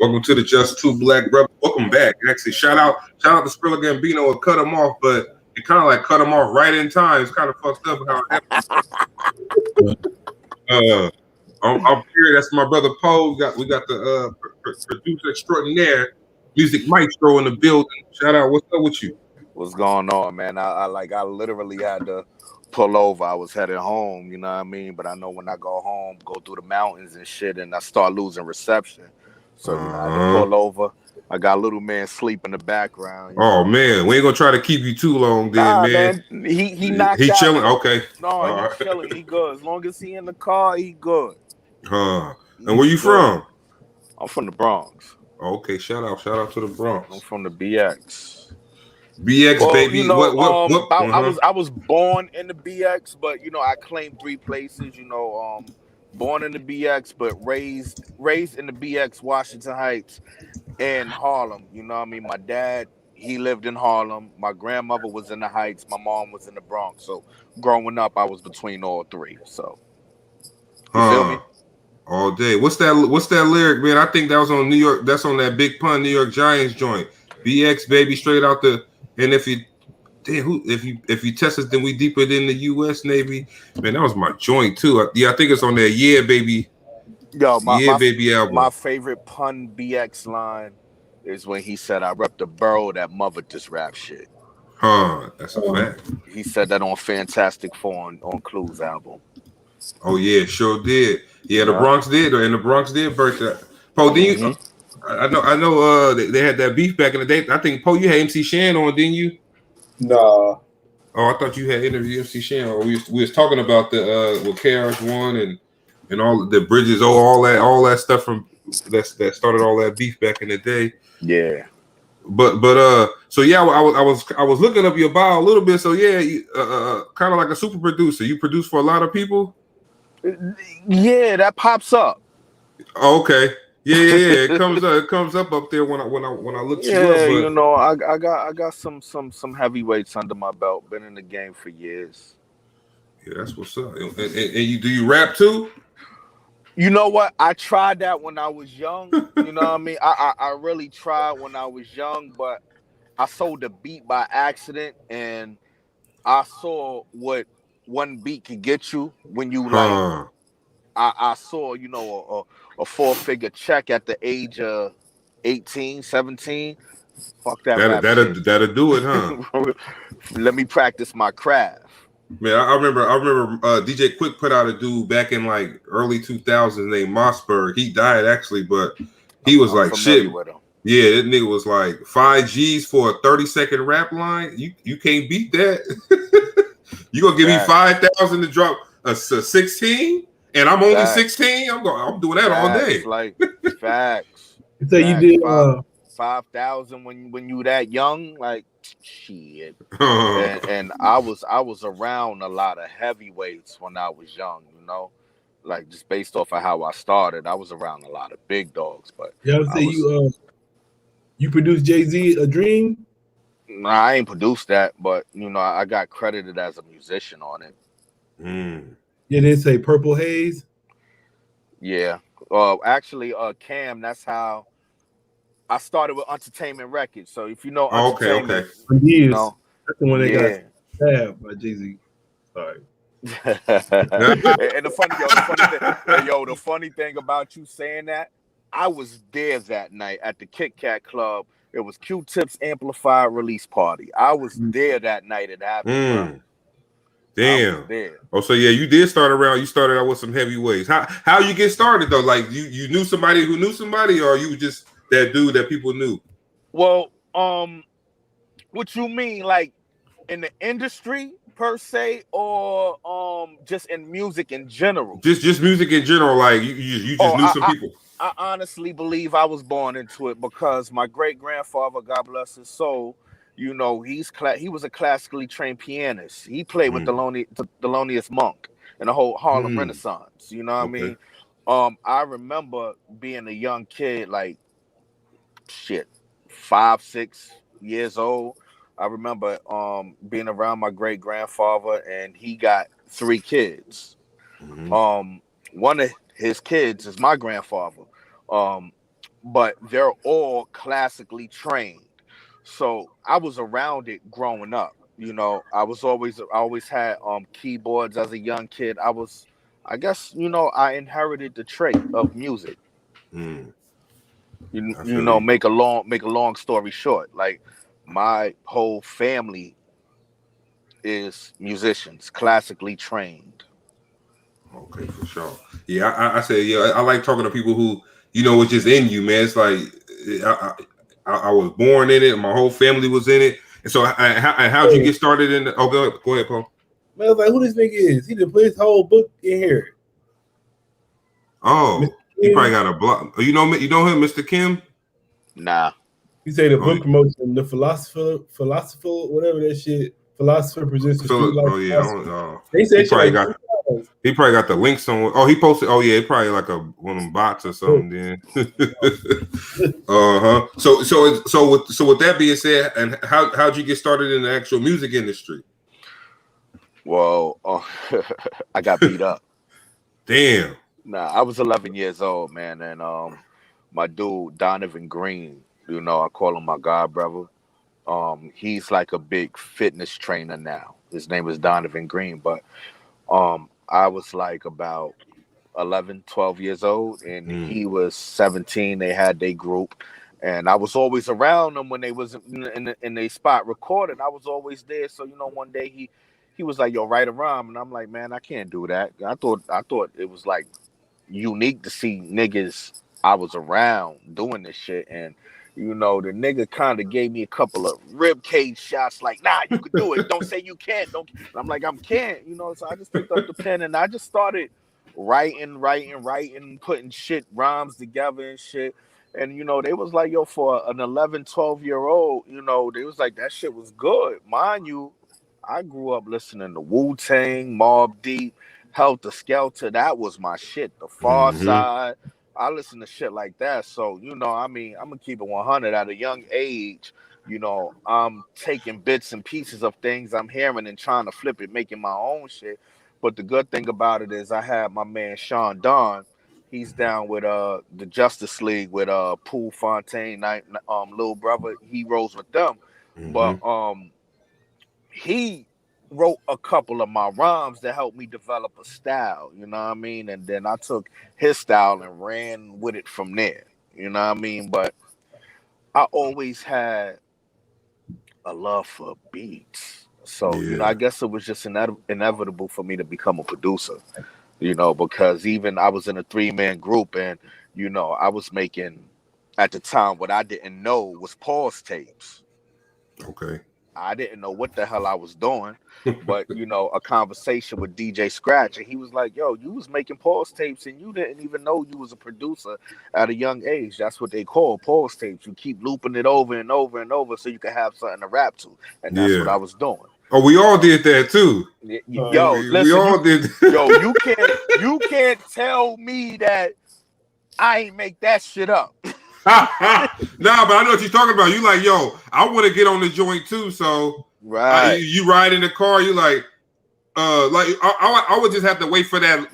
Welcome to the Just Two Black Brothers. Welcome back. Actually, shout out to Skrilla Gambino and cut him off, but it kind of like cut him off right in time. It's kind of fucked up how it happened. I'm here. That's my brother Poe. We got the producer extraordinaire, music maestro in the building. Shout out. What's up with you? What's going on, man? I literally had to pull over. I was headed home, you know what I mean? But I know when I go home, go through the mountains and shit, and I start losing reception. So, I had to pull over. I got little man sleep in the background. Man, we ain't gonna try to keep you too long, then, man. He knocked out. He chilling. Okay. No, he's chilling. He good. As long as he in the car, he good. And where you from? I'm from the Bronx. Okay, shout out to the Bronx. I'm from the BX. BX, baby. I was born in the BX, but I claimed 3 places. Born in the BX, but raised in the BX, Washington Heights, and Harlem. You know what I mean? My dad, he lived in Harlem. My grandmother was in the Heights. My mom was in the Bronx. So growing up, I was between all 3. So you feel me? All day. What's that lyric, man? I think that was on New York. That's on that Big Pun New York Giants joint. BX, baby, straight out the. And if you test us, then we deeper than the U.S. Navy. Man, that was my joint too. I think it's on that Yeah Baby. Yo, my Baby album. My favorite Pun BX line is when he said, "I rep the borough that mothered this rap shit." That's a fact. He said that on Fantastic Four on Clue's album. Oh yeah, sure did. Yeah, the Bronx did, and the Bronx did birth that. Poe, I know. They had that beef back in the day. I think Poe, you had MC Shan on, didn't you? Nah. Oh, I thought you had interviewed MC Shan. Or we was talking about the with KRS-One and all the Bridges, all that stuff from that started all that beef back in the day. Yeah. But so yeah, I was looking up your bio a little bit. So yeah, kind of like a super producer. You produce for a lot of people. Yeah, that pops up. Oh, okay. Yeah. It comes up there when I look you up. But... I got some heavyweights under my belt. Been in the game for years. Yeah, that's what's up. And do you rap too? You know what? I tried that when I was young. You know what I mean? I really tried when I was young, but I sold a beat by accident, and I saw what one beat could get you when you like. I saw, a 4-figure check at the age of 18, 17. Fuck that. That'll do it, huh? Let me practice my craft. Man, I remember DJ Quick put out a dude back in like early 2000s named Mossberg. He died actually, but he was like shit. With him. Yeah, that nigga was like 5 G's for a 30-second rap line. You can't beat that. You gonna give me 5,000 to drop a 16? And I'm only 16. I'm doing that all day. Like facts. So you did 5,000 when you that young, like shit. and I was around a lot of heavyweights when I was young. Like just based off of how I started, I was around a lot of big dogs. But you produced Jay-Z A Dream? Nah, I ain't produced that, but I got credited as a musician on it. You didn't say Purple Haze? Yeah. Actually, Cam, that's how I started with Entertainment Records. So if you know Entertainment, okay. That's the one that got stabbed by Jay-Z. Sorry. And the funny thing about you saying that, I was there that night at the Kit Kat Club. It was Q-Tip's amplified release party. I was there that night. It happened. Damn. Oh, so yeah, you did start around. You started out with some heavyweights. How you get started though? Like you knew somebody who knew somebody, or you just that dude that people knew? Well, what you mean, like in the industry per se, or just in music in general? Just music in general. Like you just knew some people. I honestly believe I was born into it because my great grandfather, God bless his soul. He was a classically trained pianist. He played with Thelonious Monk and the whole Harlem Renaissance. You know what I mean? I remember being a young kid, like 5, 6 years old. I remember being around my great grandfather, and he got 3 kids. One of his kids is my grandfather. but they're all classically trained. So I was around it growing up. I always had keyboards as a young kid. I guess, I inherited the trait of music. Mm, You, I you feel know, you. make a long story short, like my whole family is musicians, classically trained. Okay, for sure. Yeah, I say yeah. I like talking to people who it's just in you, man. It's like I was born in it. My whole family was in it. And so, how'd you Hey, get started in? Oh, go ahead, Paul. man, I was like, who this nigga is? He done put his whole book in here. Mr. Oh, he probably Kim. got a block. Oh, you know him, Mr. Kim. Nah. He say the Oh, book promotion, the philosopher, whatever that shit. Philosopher presents the street Philip. life Oh yeah. philosophy. Oh, They he said shit probably like got. 3 times. He probably got the links on. Oh, he posted. Oh yeah, probably like one of them bots or something. Then. Uh-huh. So with that being said, and how'd you get started in the actual music industry? Well, I got beat up. Damn. Nah, I was 11 years old, man, and my dude Donovan Green, I call him my god brother. He's like a big fitness trainer now. His name is Donovan Green, but I was like about 11, 12 years old, and Mm, he was 17. They had their group, and I was always around them when they was in their spot recording. I was always there. So one day he was like, "Yo, write a rhyme," and I'm like, "Man, I can't do that." I thought it was like unique to see niggas I was around doing this shit. And the nigga kind of gave me a couple of rib cage shots, like, "Nah, you could do it. Don't say you can't." Don't. And I'm like, "I'm can't," So I just picked up the pen and I just started writing, putting shit rhymes together and shit. And they was like, "Yo, for an 11, 12 year old, they was like, that shit was good." Mind you, I grew up listening to Wu-Tang, Mobb Deep, Helter Skelter. That was my shit. The Far mm-hmm. Side. I listen to shit like that. So, I'm gonna keep it 100 at a young age. I'm taking bits and pieces of things I'm hearing and trying to flip it, making my own shit. But the good thing about it is I had my man Sean Don. He's down with the Justice League with Pooh Fontaine, little brother. He rolls with them. But Mm-hmm. he wrote a couple of my rhymes that helped me develop a style, you know what I mean? And then I took his style and ran with it from there, you know what I mean? But I always had a love for beats. So, I Yeah. guess it was just inevitable for me to become a producer, because even I was in a 3-man group and, I was making at the time what I didn't know was pause tapes. Okay. I didn't know what the hell I was doing, but a conversation with DJ Scratch, and he was like, "Yo, you was making pause tapes, and you didn't even know you was a producer at a young age. That's what they call pause tapes. You keep looping it over and over and over so you can have something to rap to, and that's what Yeah. I was doing." Oh, we all Uh, did that too. yo, We listen, all did. you can't tell me that I ain't make that shit up. Nah, but I know what you're talking about. You like, yo, I want to get on the joint too. So Right, you ride in the car. You like I would just have to wait for that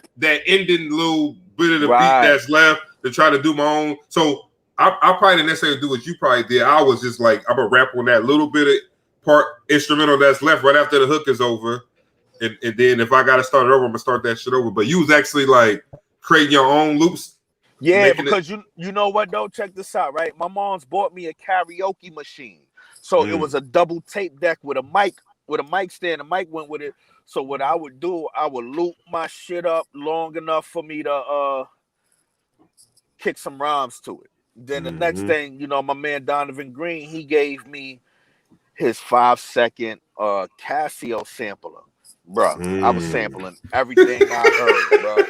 ending little bit of the beat right, that's left to try to do my own. So I probably didn't necessarily do what you probably did. I was just like, I'm gonna rap on that little bit of part instrumental that's left right after the hook is over. And then if I gotta start it over, I'm gonna start that shit over. But you was actually like creating your own loops, yeah, making it. because you know what though? Check this out, right? My mom's bought me a karaoke machine, so it was a double tape deck with a mic stand. The mic went with it. So what I would do, I would loop my shit up long enough for me to kick some rhymes to it. Then the next Mm-hmm. thing, my man Donovan Green, he gave me his 5 second Casio sampler. Bruh, I was sampling everything I heard, bruh.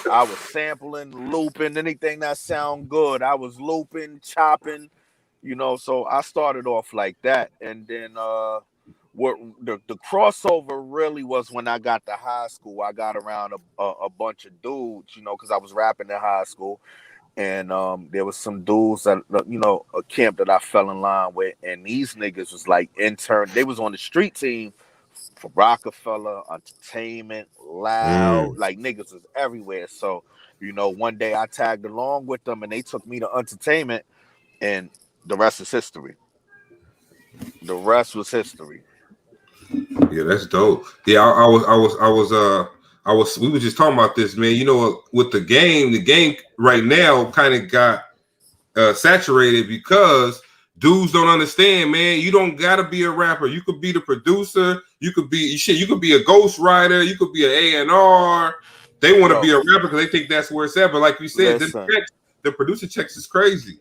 I was sampling, looping, anything that sound good. I was looping, chopping, so I started off like that. And then what the crossover really was when I got to high school. I got around a bunch of dudes, because I was rapping in high school. And there was some dudes that a camp that I fell in line with, and these niggas was like intern. They was on the street team for Rockefeller, Entertainment, Loud, like niggas was everywhere. So one day I tagged along with them, and they took me to Entertainment, and the rest is history. The rest was history. Yeah, that's dope. Yeah, we were just talking about this, man. You know, with the game right now kind of got saturated because dudes don't understand, man. You don't gotta be a rapper. You could be the producer. You could be a ghostwriter. You could be an A&R. They want to be a rapper because they think that's where it's at. But like you said, the producer checks is crazy.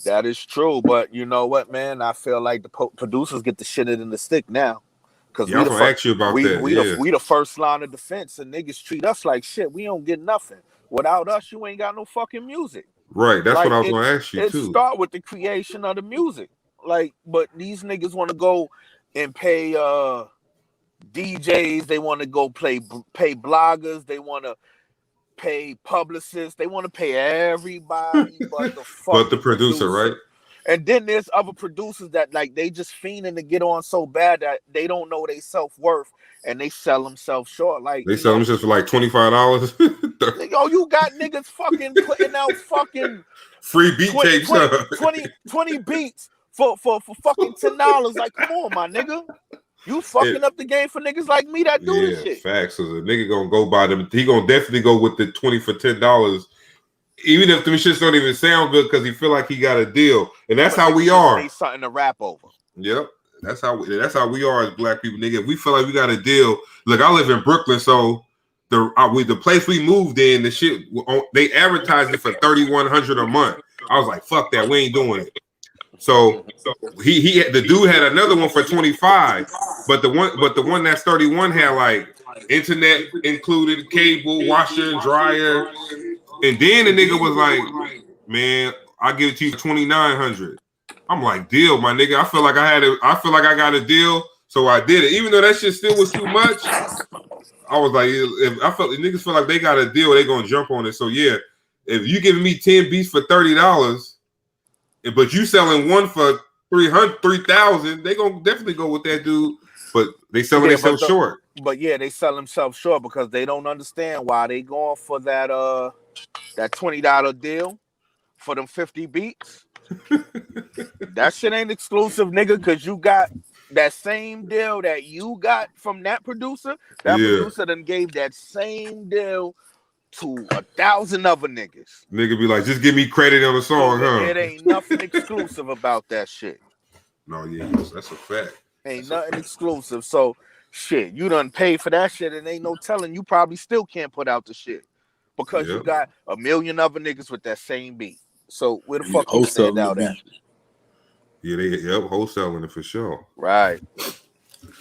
That is true, but you know what, man? I feel like the producers get the shit in the stick now. Because I'm gonna ask you about that. We the first line of defense, and niggas treat us like shit. We don't get nothing. Without us, you ain't got no fucking music. Right. That's like, what I was gonna ask you too. It start with the creation of the music. Like, but these niggas want to go and pay DJs. They want to go pay bloggers. They want to pay publicists. They want to pay everybody but the producer, right? And then there's other producers that like they just fiending to get on so bad that they don't know their self-worth and they sell themselves short. Like they sell them just for like $25. Yo, you got niggas fucking putting out fucking free beat tapes, 20 beats for fucking $10. Like, come on, my nigga. You fucking up the game for niggas like me that do this shit. Facts. So the nigga gonna go buy them. He gonna definitely go with the 20 for $10. Even if them shits don't even sound good because he feel like he got a deal. And that's how we are. Need something to rap over. Yep. That's how we are as black people, nigga. If we feel like we got a deal. Look, I live in Brooklyn, so the place we moved in, the shit they advertised it for $3,100 a month. I was like, fuck that, we ain't doing it. So the dude had another one for 25, but the one that's 31 had like internet included, cable, washer and dryer, and then the nigga was like, man, I'll give it to you for 2,900. I'm like, deal, my nigga. I feel like I got a deal, so I did it. Even though that shit still was too much, I was like, if niggas feel like they got a deal, they gonna jump on it. So yeah, if you giving me 10 beats for $30, but you selling one for 3,000, they gonna definitely go with that dude. But they selling themselves short. But yeah, they sell themselves short because they don't understand why they going for that $20 deal for them 50 beats. That shit ain't exclusive, nigga, because you got that same deal that you got from that producer. That producer then gave that same deal to 1,000 other niggas. Nigga be like, just give me credit on the song, huh? It ain't nothing exclusive about that shit. No, yeah, that's a fact. Ain't nothing exclusive. So shit, you done paid for that shit, and ain't no telling you probably still can't put out the shit because you got a million other niggas with that same beat. So where the fuck you stand out at? Yeah, wholesaling it for sure. Right.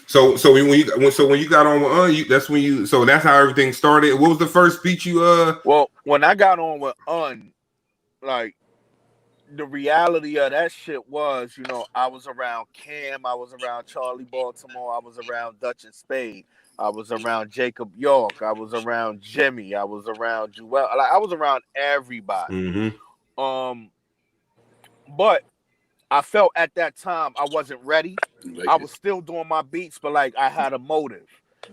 So when you got on with that's how everything started. What was the first beat you Well, when I got on with like the reality of that shit was, I was around Cam, I was around Charlie Baltimore, I was around Dutch and Spade, I was around Jacob York, I was around Jimmy, I was around Jewel, like I was around everybody. Mm-hmm. But I felt at that time I wasn't ready. I was still doing my beats, but like I had a motive.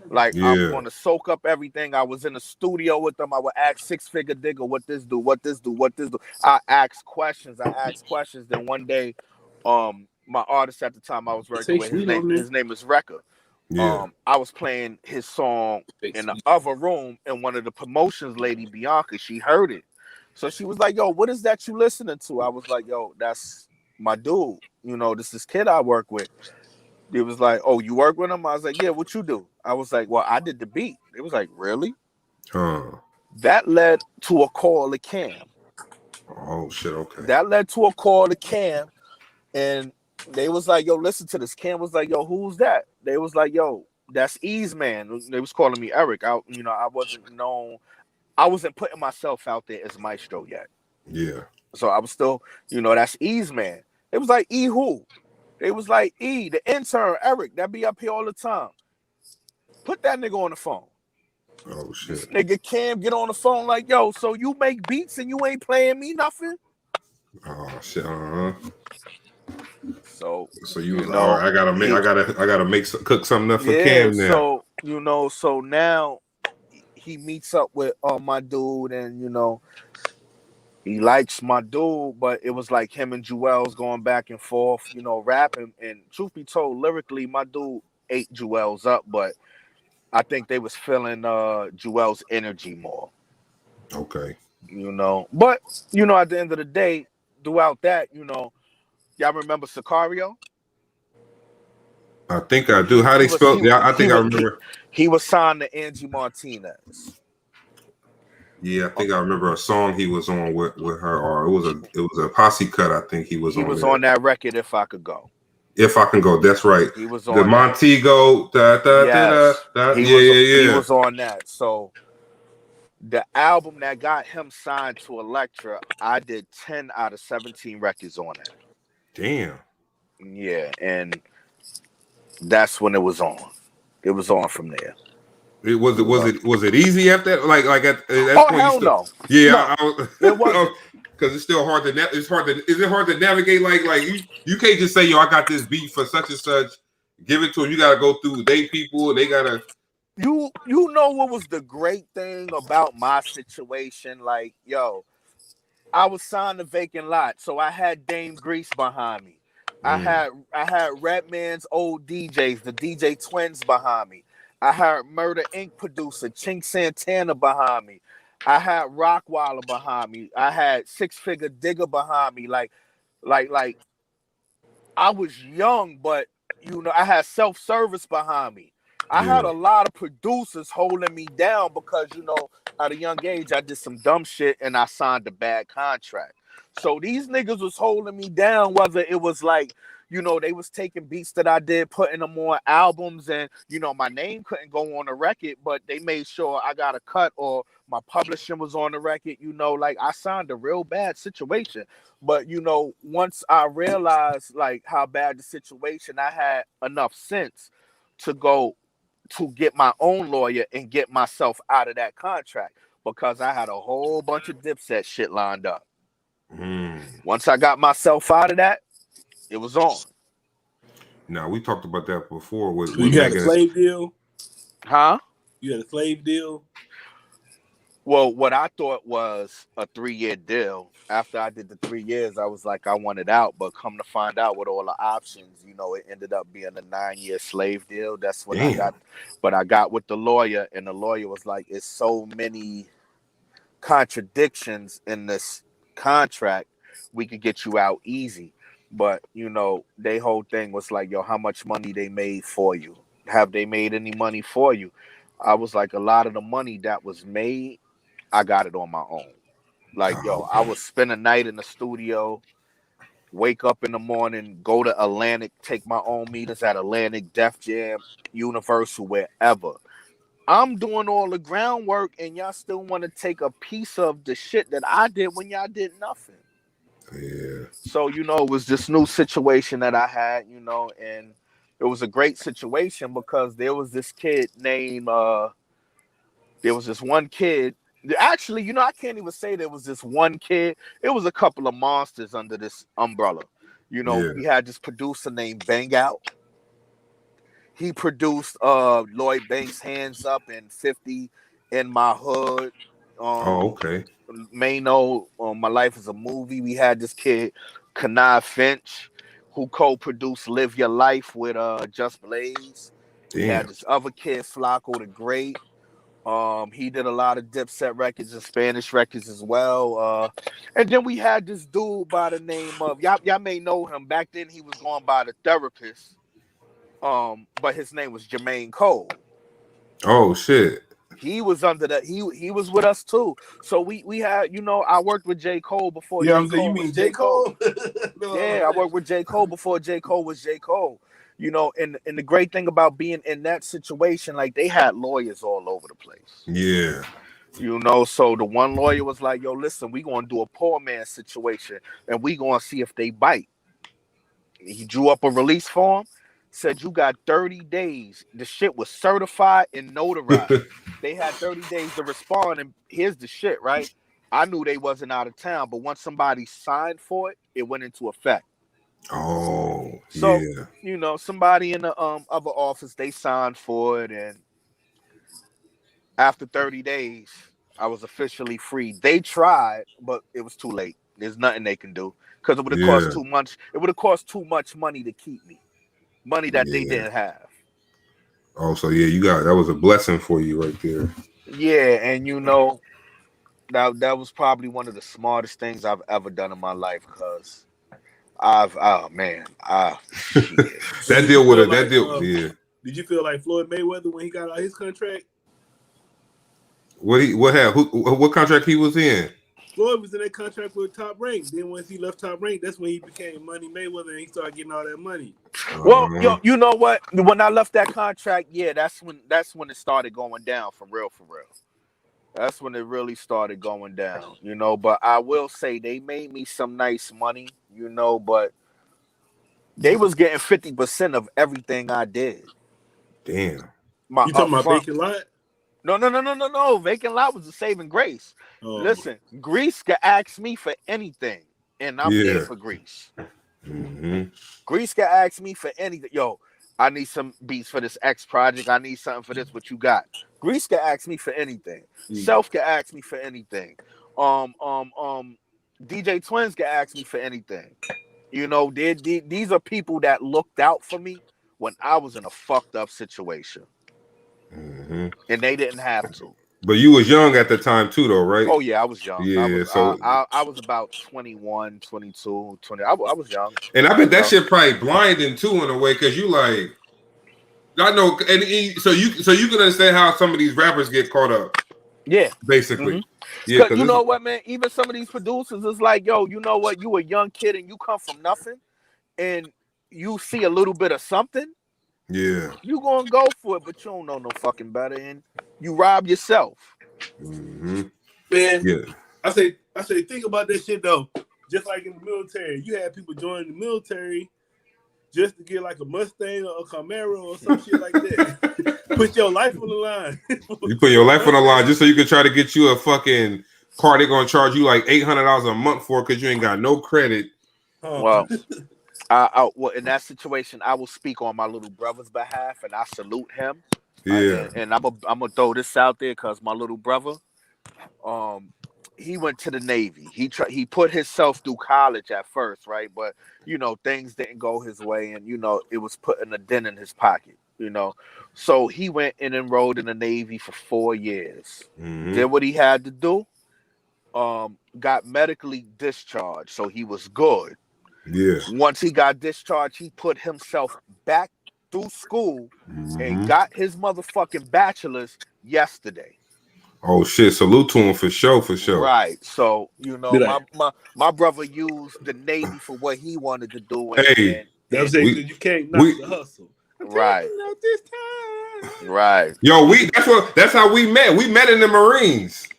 Like I'm going to soak up everything. I was in the studio with them. I would ask Six Figure Digger, what this do, what this do, what this do. I asked questions. Then one day, my artist at the time I was working with, his name is Rekka. I was playing his song in the other room, and one of the promotions lady, Bianca, she heard it. So she was like, yo, what is that you listening to? I was like, yo, that's my dude. This is kid I work with. It was like, oh, you work with him? I was like, yeah, what you do? I was like, well, I did the beat. It was like, really? That led to a call to Cam. Oh, shit, okay. That led to a call to Cam, and they was like, yo, listen to this. Cam was like, yo, who's that? They was like, yo, that's Ease Man. They was calling me Eric. I wasn't known. I wasn't putting myself out there as Mystro yet. Yeah. So I was still, that's Ease Man. It was like, E who? They was like, E, the intern, Eric, that be up here all the time. Put that nigga on the phone. Oh, shit. This nigga Cam get on the phone like, yo, so you make beats and you ain't playing me nothing? Oh, shit, So you was all right, I gotta cook something up for Cam now. So now he meets up with my dude, and He likes my dude, but it was like him and Jewels going back and forth, you know, rapping. And truth be told, lyrically, my dude ate Jewels up, but I think they was feeling Jewel's energy more. Okay. You know, but you know, at the end of the day, throughout that, you know, y'all remember Sicario? I think I do. How they spell? Yeah, I think I remember. He was signed to Angie Martinez. Yeah, I think I remember a song he was on with her, or it was a posse cut. I think he was on that record. If I Could Go. If I Can Go, that's right. He was the on Montego. He was on that. So the album that got him signed to Elektra, I did 10 out of 17 records on it. Damn. Yeah, and that's when it was on. It was on from there. Was it easy after that? Like at that point? Hell no. Yeah, no, it wasn't. Because it's still hard to is it hard to navigate? Like you can't just say, yo, I got this beat for such and such, give it to them. You gotta go through people. They gotta. You know what was the great thing about my situation? Like, yo, I was signed to Vacant Lot, so I had Dame Grease behind me. I had Redman's old DJs, the DJ Twins behind me. I had Murder Inc. producer Chink Santana behind me. I had Rockwaller behind me. I had Six Figure Digger behind me. Like I was young, but you know, I had self-service behind me. I had a lot of producers holding me down because, you know, at a young age, I did some dumb shit and I signed a bad contract. So these niggas was holding me down, whether it was like, you know, they was taking beats that I did, putting them on albums, and, you know, my name couldn't go on the record, but they made sure I got a cut or my publishing was on the record. You know, like, I signed a real bad situation. But, you know, once I realized, like, how bad the situation, I had enough sense to go to get my own lawyer and get myself out of that contract, because I had a whole bunch of Dipset shit lined up. Once I got myself out of that, it was on. Now, we talked about that before. With you had a slave deal? Huh? You had a slave deal? Well, what I thought was a 3-year deal. After I did the 3 years, I was like, I wanted out. But come to find out, with all the options, you know, it ended up being a 9-year slave deal. That's what I got. But I got with the lawyer, and the lawyer was like, it's so many contradictions in this contract, we could get you out easy. But, you know, their whole thing was like, yo, how much money they made for you? Have they made any money for you? I was like, a lot of the money that was made, I got it on my own. Like, yo, I would spend a night in the studio, wake up in the morning, go to Atlantic, take my own meetings at Atlantic, Def Jam, Universal, wherever. I'm doing all the groundwork, and y'all still want to take a piece of the shit that I did when y'all did nothing. Yeah. So, you know, it was this new situation that I had, you know, and it was a great situation because there was this kid named, there was this one kid. Actually, you know, I can't even say there was this one kid. It was a couple of monsters under this umbrella. You know, we had this producer named Bang Out. He produced Lloyd Banks' Hands Up and 50 in My Hood. Okay. Mano, My Life is a Movie. We had this kid, Kanai Finch, who co-produced Live Your Life with Just Blaze. We had this other kid, Flacco the Great. He did a lot of Dipset records and Spanish records as well. And then we had this dude by the name of, y'all may know him. Back then he was going by The Therapist. But his name was Jermaine Cole. Oh shit. He was under that. He was with us too. So we had, you know, I worked with J. Cole before. Yeah, you mean J. Cole? No, yeah, I worked with J. Cole before J. Cole was J. Cole. You know, and the great thing about being in that situation, like, they had lawyers all over the place. Yeah. You know, so the one lawyer was like, yo, listen, we gonna do a poor man situation and we gonna see if they bite. He drew up a release form, said you got 30 days. The shit was certified and notarized. They had 30 days to respond, and here's the shit, right? I knew they wasn't out of town, but once somebody signed for it, it went into effect. Oh, so, yeah. You know, somebody in the other office, they signed for it, and after 30 days, I was officially free. They tried, but it was too late. There's nothing they can do because it would have cost too much. It would have cost too much money to keep me, money that they didn't have. Oh, so yeah, you got that was a blessing for you right there. Yeah, and you know, that was probably one of the smartest things I've ever done in my life because that deal with that deal. Yeah. Did you feel like Floyd Mayweather when he got out his contract? What contract he was in? Floyd was in that contract with Top Rank. Then once he left Top Rank, that's when he became Money Mayweather and he started getting all that money. Well, you know what? When I left that contract, that's when it started going down for real. That's when it really started going down, you know. But I will say they made me some nice money, you know, but they was getting 50% of everything I did. Damn. You talking about Vacant Lot? No. Vacant Lot was a saving grace. Oh. Listen, Grease can ask me for anything, and I'm there for Grease. Mm-hmm. Grease can ask me for anything. Yo, I need some beats for this X project. I need something for this. What you got? Grease can ask me for anything. Self can ask me for anything. DJ Twins can ask me for anything. You know, these are people that looked out for me when I was in a fucked up situation. Mm-hmm. And they didn't have to. But you was young at the time too, though, right? Oh, yeah, I was young. Yeah, I was about 21, 22, 20. I was young. And I bet that shit probably blinding too in a way, because you like, I know, and so you can understand how some of these rappers get caught up. Yeah. Basically. Mm-hmm. Yeah. You know what, man? Even some of these producers is like, yo, you know what? You a young kid and you come from nothing and you see a little bit of something. Yeah. You gonna go for it, but you don't know no fucking better, and you rob yourself. Mm-hmm. Man, yeah. I say, think about that shit though. Just like in the military, you had people join the military just to get like a Mustang or a Camaro or some shit like that. Put your life on the line. You put your life on the line just so you can try to get you a fucking car. They're gonna charge you like $800 a month for because you ain't got no credit. Well. Well, in that situation, I will speak on my little brother's behalf, and I salute him. Yeah, and I'm gonna throw this out there because my little brother, he went to the Navy. He put himself through college at first, right? But you know, things didn't go his way, and you know, it was putting a dent in his pocket. You know, so he went and enrolled in the Navy for 4 years. Mm-hmm. Did what he had to do. Got medically discharged, so he was good. Yeah. Once he got discharged, he put himself back through school and got his motherfucking bachelor's yesterday. Oh shit! Salute to him for sure. Right. So you know, my brother used the Navy for what he wanted to do. And, hey, you can't knock the hustle. Right. Not this time. Right. Yo, that's how we met. We met in the Marines.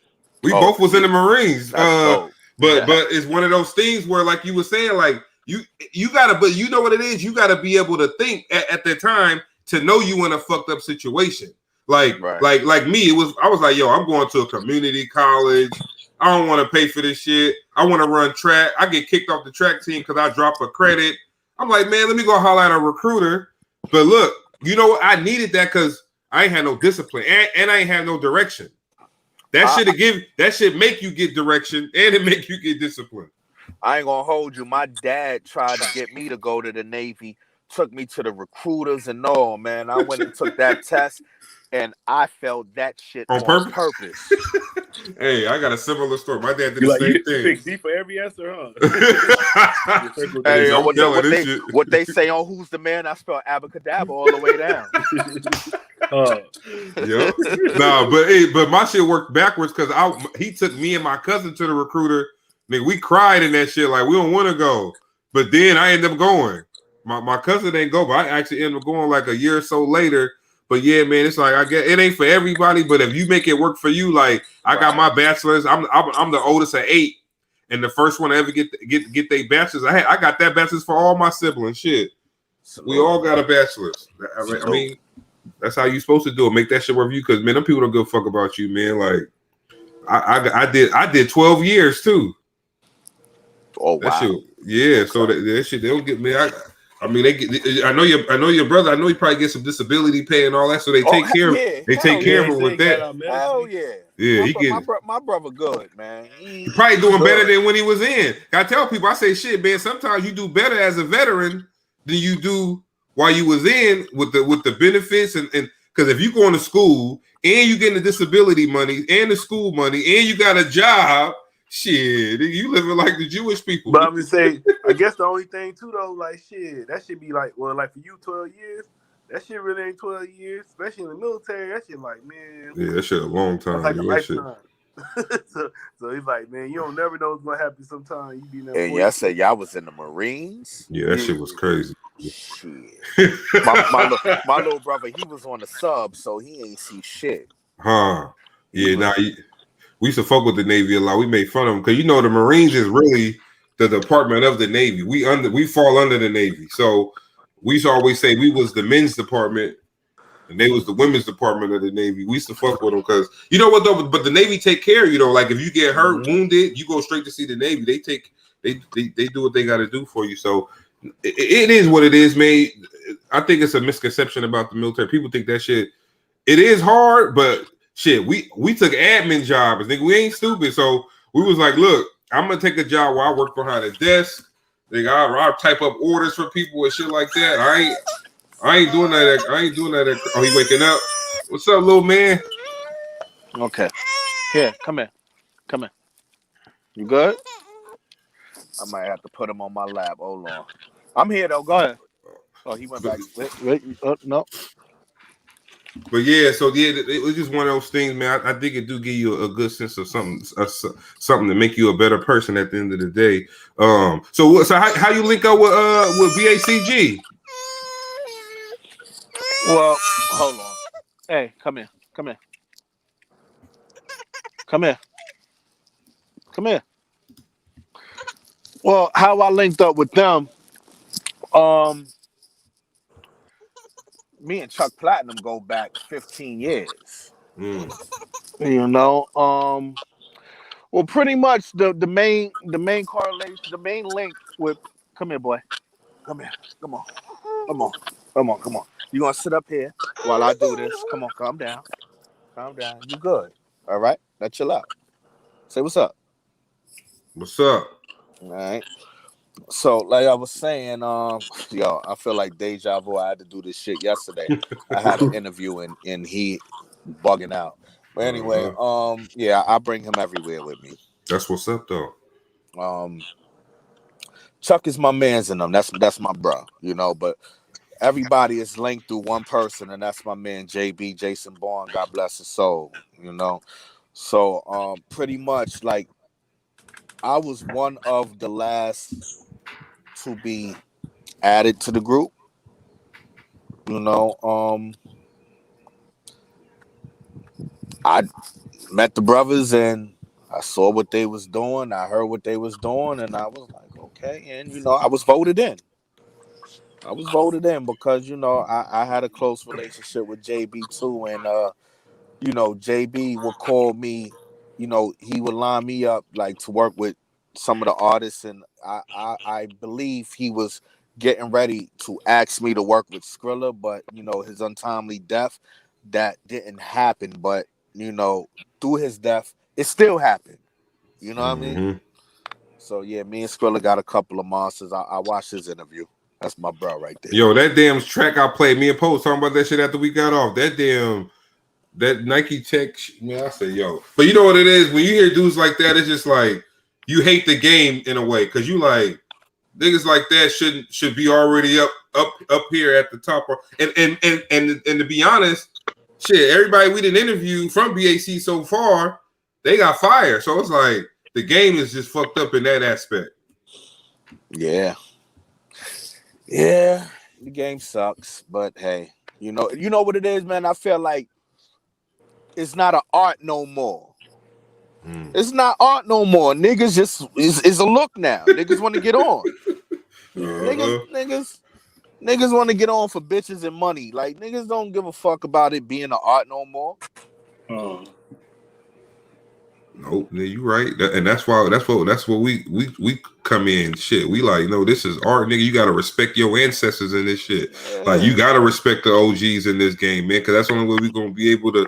We both was in the Marines. But it's one of those things where, like you were saying, like. You gotta, but you know what it is. You gotta be able to think at the time to know you in a fucked up situation. Like me, I was like, yo, I'm going to a community college. I don't want to pay for this shit. I want to run track. I get kicked off the track team because I drop a credit. I'm like, man, let me go holler at a recruiter. But look, you know what? I needed that because I ain't had no discipline and I ain't have no direction. That should make you get direction and it make you get discipline. I ain't gonna hold you. My dad tried to get me to go to the Navy, took me to the recruiters and all, man. I went and took that test and I felt that shit on purpose. Hey, I got a similar story. My dad did the same thing. Pick D for every answer, huh? Hey, what they say on Who's the Man, I spell abacadabra all the way down. Yeah. Nah, but my shit worked backwards because he took me and my cousin to the recruiter. Nigga, we cried in that shit like we don't want to go, but then I ended up going. My cousin didn't go, but I actually ended up going like a year or so later. But yeah, man, it's like I get it ain't for everybody, but if you make it work for you, like I got my bachelor's, I'm the oldest of 8, and the first one to ever get their bachelor's. I got that bachelor's for all my siblings. Shit, we all got a bachelor's. I mean, that's how you supposed to do it. Make that shit work for you, because man, them people don't give a fuck about you, man. Like I did 12 years too. Oh wow. That shit, yeah. So that shit, they don't get me. I mean, I know your brother. I know he probably gets some disability pay and all that, so they take care of. Yeah. They take care of him with that. Hell yeah. Yeah, my brother good, man. He probably doing better than when he was in. I tell people, I say, shit, man. Sometimes you do better as a veteran than you do while you was in with the benefits and because if you going to school and you getting the disability money and the school money and you got a job, shit, you living like the Jewish people. But I'm just saying, I guess the only thing too though, like shit, that should be like, well, like for you, 12 years. That shit really ain't 12 years, especially in the military. That shit like, man. Yeah, that shit a long time. That's like a lifetime. so he's like, man, you don't never know what's gonna happen sometime. You be in there. And y'all said y'all was in the Marines. Yeah, that shit was crazy. Shit. my little brother, he was on the sub, so he ain't see shit. Huh? Yeah, we used to fuck with the Navy a lot. We made fun of them because you know the Marines is really the department of the Navy. We fall under the Navy, so we used to always say we was the men's department and they was the women's department of the Navy. We used to fuck with them because you know what though, but the Navy take care of you though. Like if you get hurt, wounded, you go straight to see the Navy. They do what they got to do for you. So it is what it is, man. I think it's a misconception about the military. People think that shit. It is hard, but shit, we took admin jobs. Nigga, we ain't stupid. So we was like, look, I'm gonna take a job where I work behind a desk. Nigga, I'll type up orders for people and shit like that. I ain't doing that. I ain't doing that. Oh, he waking up. What's up, little man? Okay. Here, come here. You good? I might have to put him on my lap. Hold on. I'm here though. Go ahead. Oh, he went back. Wait. No. But yeah, so yeah, it was just one of those things, man. I think it do give you a good sense of something to make you a better person at the end of the day. So how you link up with BACG? Well, hold on. Hey, come here. Well, how I linked up with them, me and Chuck Platinum go back 15 years. You know, well, pretty much the main correlation, the main link with, come here, boy. Come on. You gonna sit up here while I do this? Come on, calm down. You good? All right, now chill out. Say what's up. What's up? All right. So, like I was saying, I feel like deja vu. I had to do this shit yesterday. I had an interview and he bugging out. But anyway, I bring him everywhere with me. That's what's up, though. Chuck is my man's in them. That's my bro, you know. But everybody is linked through one person, and that's my man JB Jason Bourne. God bless his soul, you know. So, pretty much like I was one of the last to be added to the group. You know, I met the brothers and I saw what they was doing. I heard what they was doing, and I was like, okay. And you know, I was voted in. Because you know I had a close relationship with JB too, and you know JB would call me. You know, he would line me up like to work with some of the artists, and I believe he was getting ready to ask me to work with Skrilla, but you know his untimely death, that didn't happen. But you know, through his death, it still happened. You know what I mean? So yeah, me and Skrilla got a couple of monsters. I watched his interview. That's my bro right there. Yo, that damn track I played, me and Post talking about that shit after we got off. That Nike Tech, man, I say, yo. But you know what it is? When you hear dudes like that, it's just like, you hate the game in a way. Because you like, niggas like that should be already up here at the top. And to be honest, shit, everybody we didn't interview from BAC so far, they got fired. So it's like, the game is just fucked up in that aspect. Yeah. Yeah, the game sucks, but hey, you know what it is, man. I feel like it's not an art no more. It's not art no more. Niggas just is a look now. Niggas want to get on. Niggas want to get on for bitches and money. Like niggas don't give a fuck about it being an art no more. Nope, you right, and that's why we come in. Shit, we like, no, this is art, nigga. You gotta respect your ancestors in this shit. Yeah. Like, you gotta respect the OGs in this game, man, because that's the only way we gonna be able to.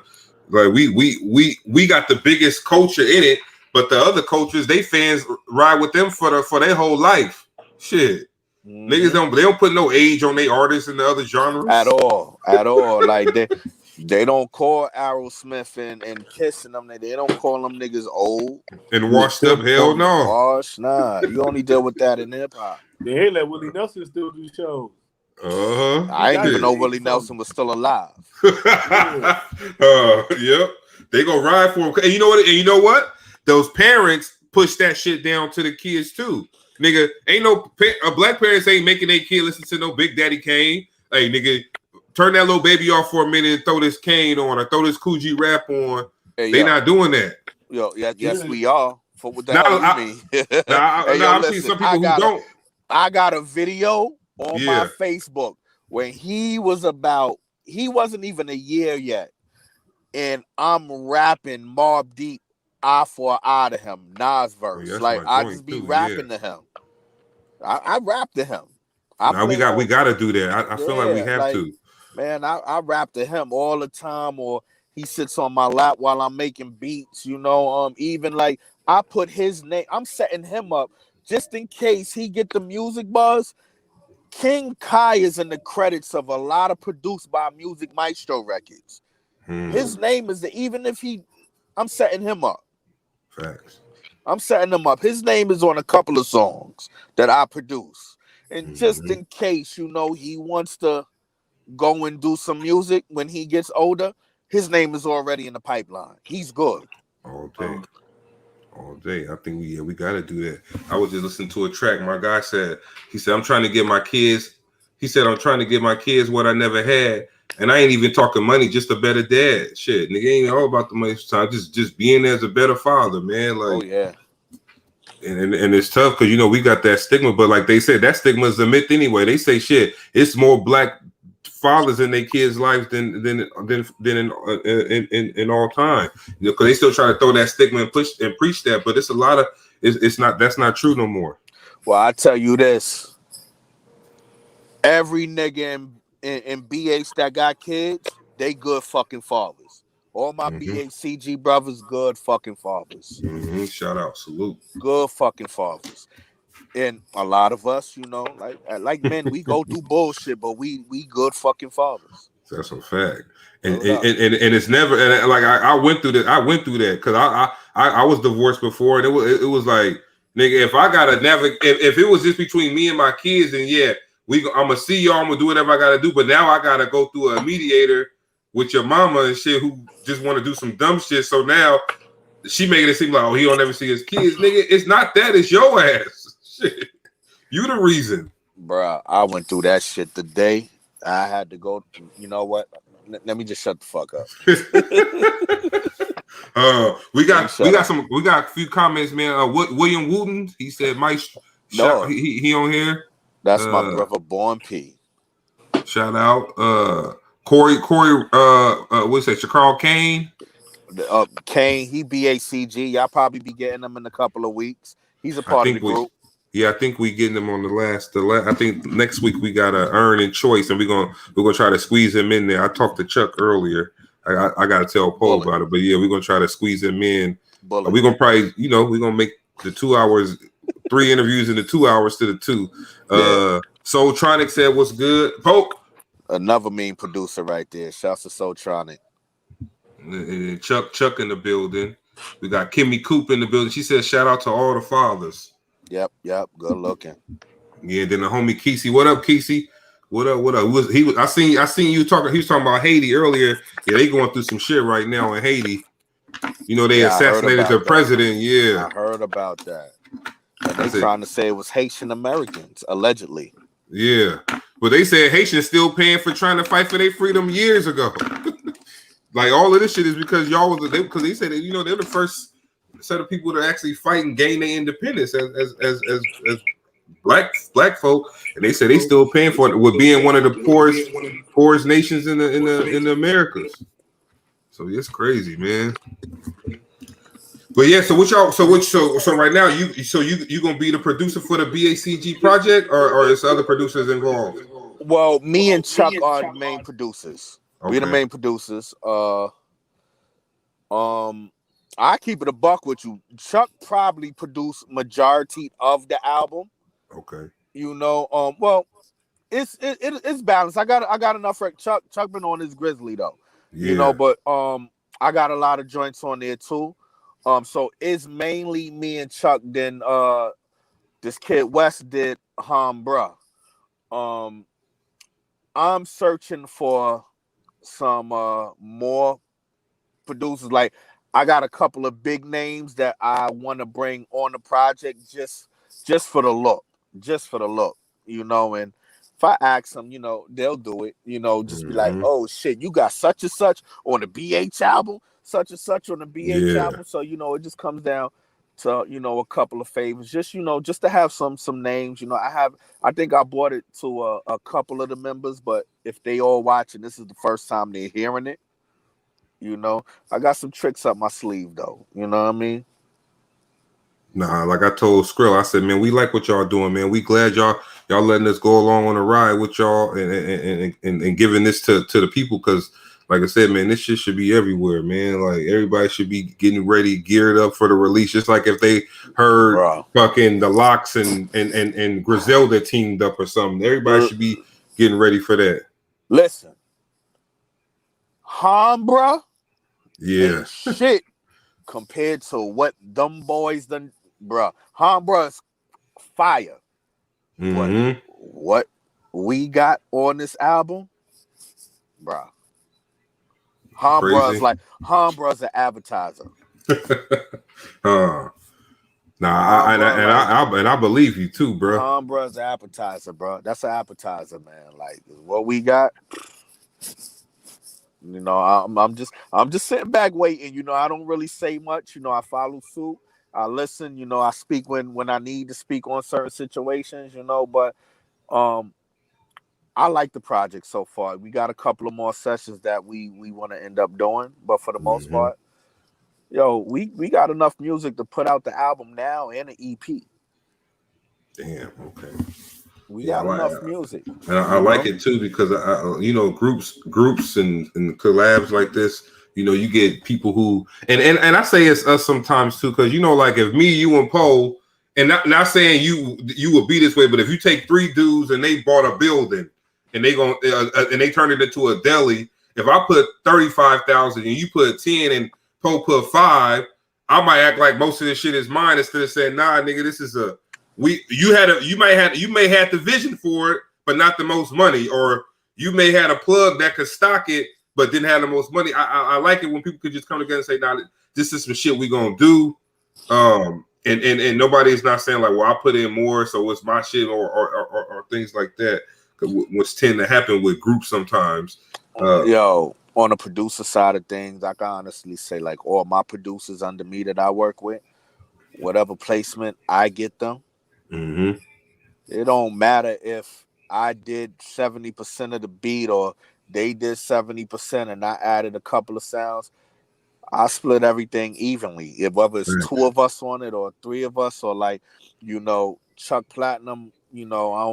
Like, we got the biggest culture in it, but the other cultures, they fans ride with them for their whole life. Shit, niggas don't put no age on their artists in the other genres at all. Like they don't call Aerosmith and Kiss and them. They don't call them niggas old and washed up. Hell no. Wash, nah. You only deal with that in hip hop. They ain't let Willie Nelson still do shows. I didn't even know Willie Nelson was still alive. Yep. They gonna ride for him. And you know what? Those parents push that shit down to the kids too. Nigga, ain't no black parents ain't making their kid listen to no Big Daddy Kane. Hey, nigga, turn that little baby off for a minute and throw this Kane on or throw this Coogee rap on. Hey, they not doing that. Yo, yes, we are. For what the hell you mean? I'm seeing some people who don't. I got a video on my Facebook when he wasn't even a year yet, and I'm rapping Mobb Deep eye for eye to him, Nas verse. I just be rapping to him. I rap to him. We got to do that. I feel like we have to. Man, I rap to him all the time, or he sits on my lap while I'm making beats. Even like I put his name. I'm setting him up just in case he get the music buzz. King Kai is in the credits of a lot of produced by Music Mystro records. His name is even if I'm setting him up. Facts. I'm setting him up. His name is on a couple of songs that I produce. And just in case, he wants to go and do some music when he gets older, his name is already in the pipeline. He's good. All day. I think we got to do that. I was just listening to a track. My guy said, I'm trying to give my kids what I never had. And I ain't even talking money, just a better dad. Shit, nigga, ain't all about the money sometimes. Just being as a better father, man. Like, And it's tough because we got that stigma, but like they said, that stigma is a myth anyway. They say shit. It's more black fathers in their kids' lives than in all time. Because they still try to throw that stigma and push and preach that, but it's a lot of that's not true no more. Well, I tell you this: every nigga in BH that got kids, they good fucking fathers. All my BACG brothers, good fucking fathers. Shout out, salute. Good fucking fathers. And a lot of us, like men, we go through bullshit, but we good fucking fathers. That's a fact. And it's never, and like I went through that. I went through that because I was divorced before, and it was like, nigga, if I gotta if it was just between me and my kids, then I'm gonna see y'all, I'm gonna do whatever I gotta do. But now I gotta go through a mediator with your mama and shit who just want to do some dumb shit. So now she making it seem like, oh, he don't ever see his kids. Nigga, it's not that. It's your ass. Shit. You the reason. Bruh, I went through that shit today. I had to go. You know what? Let me just shut the fuck up. We got a few comments, man. William Wooten, he said, Mystro. No, he on here. That's my brother, Born P. Shout out. Corey, what's that? Shakar Kane? Kane, he BACG. Y'all probably be getting him in a couple of weeks. He's a part of the group. I think we getting him on the last. I think next week we got a earn and choice, and we're gonna try to squeeze him in there. I talked to Chuck earlier. I gotta tell Paul about it, but we're gonna try to squeeze him in. We're gonna probably, we're gonna make the 2 hours, 3 interviews in the 2 hours to the 2. Soultronic said, "What's good, Poke?" Another mean producer right there. Shouts to Soultronic. And Chuck in the building. We got Kimmy Coop in the building. She said, "Shout out to all the fathers." Yep. Good looking. Yeah. Then the homie Kesey. What up, Kesey? What up? I seen you talking. He was talking about Haiti earlier. Yeah, they going through some shit right now in Haiti. They assassinated the president. Yeah, I heard about that. And they trying to say it was Haitian Americans, allegedly. Yeah, but they said Haitians still paying for trying to fight for their freedom years ago. Like all of this shit is because y'all because they said that, they're the first set of people to actually fight and gain their independence as black folk, and they said they still paying for it with being one of the poorest nations in the Americas. So it's crazy, man. But yeah, so so right now you gonna be the producer for the BACG project, or is other producers involved? Well, me and Chuck are the main producers. Okay. We're the main producers. I keep it a buck with you. Chuck probably produced majority of the album. Okay. You know, well, it's balanced. I got enough for Chuck. Chuck been on his Grizzly though. Yeah. You know, but I got a lot of joints on there too. So it's mainly me and Chuck. Then this kid West did Bruh. I'm searching for some more producers. Like I got a couple of big names that I want to bring on the project just for the look. Just for the look, you know, and if I ask them, you know, they'll do it, you know, just be like, oh shit, you got such and such on the BH album, such and such on the BH album. So, you know, it just comes down to, you know, a couple of favors, just, you know, just to have some names. You know, I think I bought it to a couple of the members, but if they all watching, this is the first time they're hearing it. You know, I got some tricks up my sleeve though. You know what I mean? Nah, like I told Skrill, I said, man, we like what y'all doing, man. We glad y'all letting us go along on a ride with y'all and giving this to the people, because like I said, man, this shit should be everywhere, man. Like everybody should be getting ready, geared up for the release. Just like if they heard fucking the Locks and Griselda teamed up or something, everybody should be getting ready for that. Listen, bruh, yeah, shit compared to what them boys done, bruh. Bruh's fire. But what we got on this album, bruh. Bruh's like Bruh's an advertiser. I believe you too, bro. Bruh's an appetizer, bro. That's an appetizer, man. Like what we got. You know, I'm just sitting back waiting. You know, I don't really say much. You know, I follow suit. I listen. You know, I speak when I need to speak on certain situations. You know, but I like the project so far. We got a couple of more sessions that we want to end up doing, but for the most part, yo, we got enough music to put out the album now and an EP. Damn. Okay. We got enough music, and I like it too, because you know, groups and collabs like this, you know, you get people who and I say it's us sometimes too, because you know, like if me, you, and Poe, and not saying you would be this way, but if you take three dudes and they bought a building and they turned it into a deli, if I put 35,000 and you put 10 and Poe put 5, I might act like most of this shit is mine instead of saying, nah, nigga, this is you may have the vision for it, but not the most money, or you may have a plug that could stock it, but didn't have the most money. I like it when people could just come together and say, nah, this is some shit we gonna do. And nobody is not saying like, well, I put in more, so it's my shit, or things like that, which tend to happen with groups sometimes. Yo, on the producer side of things, I can honestly say like all my producers under me that I work with, whatever placement I get them, it don't matter if I did 70% of the beat or they did 70% and I added a couple of sounds. I split everything evenly. If whether it's 2 of us on it or 3 of us, or like, you know, Chuck Platinum, you know, I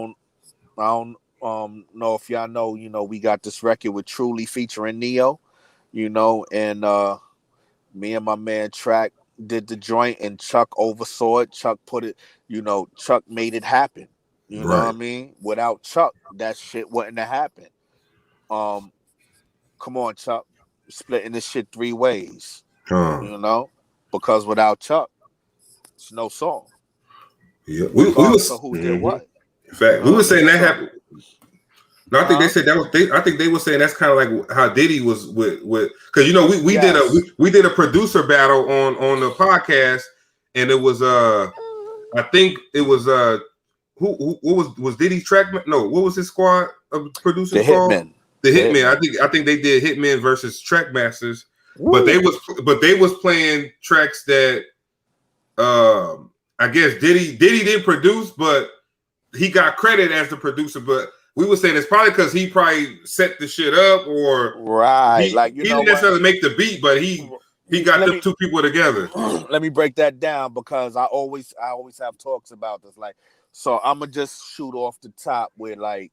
don't know if y'all know, you know, we got this record with Truly featuring Neo, you know, and me and my man Track did the joint and Chuck oversaw it. Chuck put it, you know, Chuck made it happen. You know what I mean? Without Chuck, that shit wouldn't have happened. Come on, Chuck. Splitting this shit 3 ways. You know? Because without Chuck, it's no song. Yeah. We was who did what. In fact, we were saying that happened. No, I think they said that was. I think they were saying that's kind of like how Diddy was with because you know we did a producer battle on the podcast, and it was I think it was who was Diddy's track? No, what was his squad of producers called? Hitmen. The Hitmen. I think they did Hitmen versus Trackmasters, but they was playing tracks that I guess Diddy didn't produce, but he got credit as the producer, but. We were saying it's probably because he probably set the shit up, or like he didn't necessarily make the beat, but he He got them two people together. Let me break that down because I always have talks about this. Like, so I'm gonna just shoot off the top with like,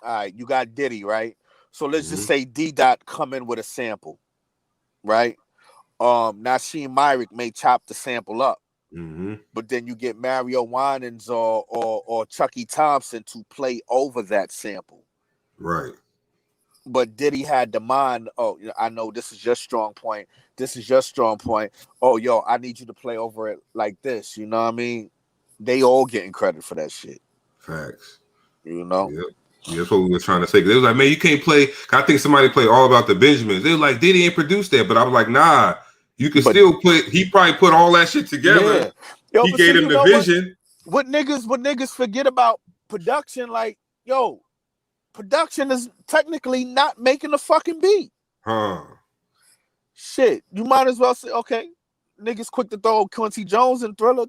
all right, you got Diddy, right? So let's just say D Dot come in with a sample, right? Nasheem Myrick may chop the sample up, but then you get Mario Winans or Chucky Thompson to play over that sample, right? But Diddy had the mind. Oh, I know this is your strong point. This is your strong point. Oh, yo, I need you to play over it like this. You know what I mean? They all getting credit for that shit. Facts. You know? Yep. Yeah, that's what we were trying to say. They was like, man, you can't play. I think somebody played All About the Benjamins. They were like, Diddy ain't produced that. But I was like, nah, you can still put, he probably put all that shit together. Yeah. Yo, he gave him the vision. What niggas forget about production, like, yo, production is technically not making the fucking beat. Shit, you might as well say, okay, niggas quick to throw Quincy Jones in Thriller.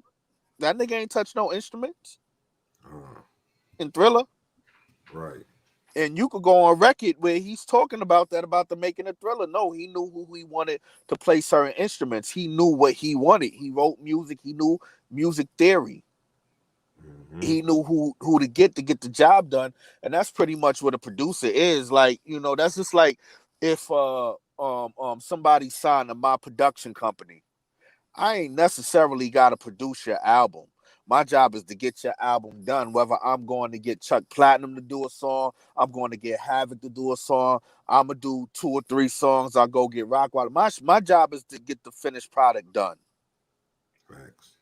That nigga ain't touch no instruments in Thriller. Right. And you could go on record where he's talking about that, about the making of Thriller. No, he knew who he wanted to play certain instruments. He knew what he wanted. He wrote music. He knew music theory. He knew who to get the job done. And that's pretty much what a producer is. Like, you know, that's just like if somebody signed to my production company. I ain't necessarily got to produce your album. My job is to get your album done, whether I'm going to get Chuck Platinum to do a song, I'm going to get Havoc to do a song, I'm going to do 2 or 3 songs, I'll go get Rockwater. My job is to get the finished product done. Facts.